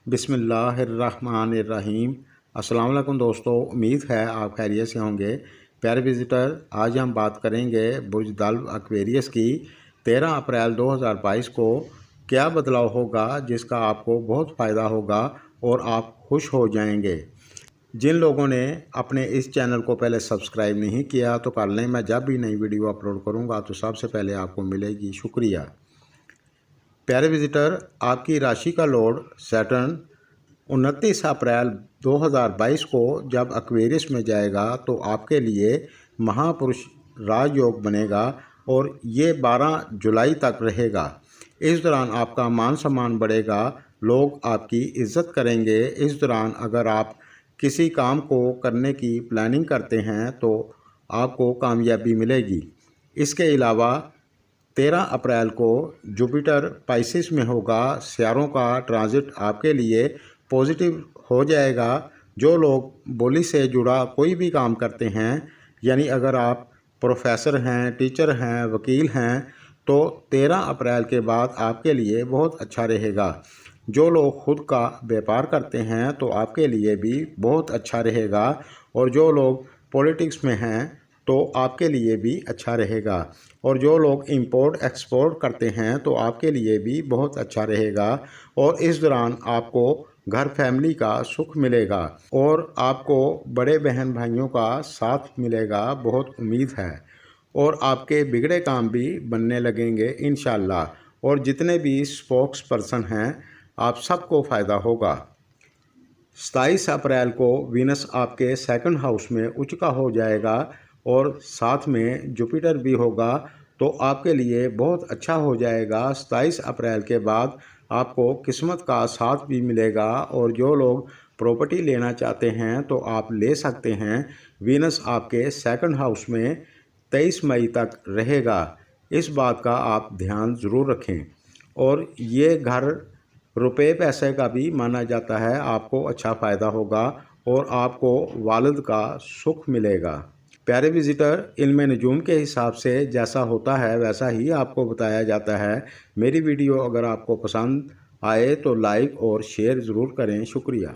बिस्मिल्लाहिर्रहमानिर्रहीम। अस्सलाम वालेकुम दोस्तों, उम्मीद है आप खैरियत से होंगे। प्यारे विज़िटर, आज हम बात करेंगे बुर्ज दल्ब एक्वेरियस की 13 अप्रैल 2022 को क्या बदलाव होगा जिसका आपको बहुत फ़ायदा होगा और आप खुश हो जाएंगे। जिन लोगों ने अपने इस चैनल को पहले सब्सक्राइब नहीं किया तो कर लें, मैं जब भी नई वीडियो अपलोड करूंगा तो सबसे पहले आपको मिलेगी। शुक्रिया। प्यारे विज़िटर, आपकी राशि का लॉर्ड सैटर्न 29 अप्रैल 2022 को जब एक्वेरियस में जाएगा तो आपके लिए महापुरुष राजयोग बनेगा और ये 12 जुलाई तक रहेगा। इस दौरान आपका मान सम्मान बढ़ेगा, लोग आपकी इज़्ज़त करेंगे। इस दौरान अगर आप किसी काम को करने की प्लानिंग करते हैं तो आपको कामयाबी मिलेगी। इसके अलावा 13 अप्रैल को जुपिटर पाइसिस में होगा। सियारों का ट्रांजिट आपके लिए पॉजिटिव हो जाएगा। जो लोग बोली से जुड़ा कोई भी काम करते हैं, यानी अगर आप प्रोफेसर हैं, टीचर हैं, वकील हैं, तो 13 अप्रैल के बाद आपके लिए बहुत अच्छा रहेगा। जो लोग खुद का व्यापार करते हैं तो आपके लिए भी बहुत अच्छा रहेगा, और जो लोग पॉलिटिक्स में हैं तो आपके लिए भी अच्छा रहेगा, और जो लोग इंपोर्ट एक्सपोर्ट करते हैं तो आपके लिए भी बहुत अच्छा रहेगा। और इस दौरान आपको घर फैमिली का सुख मिलेगा और आपको बड़े बहन भाइयों का साथ मिलेगा, बहुत उम्मीद है। और आपके बिगड़े काम भी बनने लगेंगे इंशाल्लाह। और जितने भी स्पोक्स पर्सन हैं, आप सबको फ़ायदा होगा। 27 अप्रैल को वीनस आपके सेकंड हाउस में उच्च का हो जाएगा और साथ में जुपिटर भी होगा, तो आपके लिए बहुत अच्छा हो जाएगा। 27 अप्रैल के बाद आपको किस्मत का साथ भी मिलेगा, और जो लोग प्रॉपर्टी लेना चाहते हैं तो आप ले सकते हैं। वीनस आपके सेकंड हाउस में 23 मई तक रहेगा, इस बात का आप ध्यान ज़रूर रखें। और ये घर रुपए पैसे का भी माना जाता है, आपको अच्छा फ़ायदा होगा और आपको वालिद का सुख मिलेगा। प्यारे विज़िटर, इल्म नजूम के हिसाब से जैसा होता है वैसा ही आपको बताया जाता है। मेरी वीडियो अगर आपको पसंद आए तो लाइक और शेयर ज़रूर करें। शुक्रिया।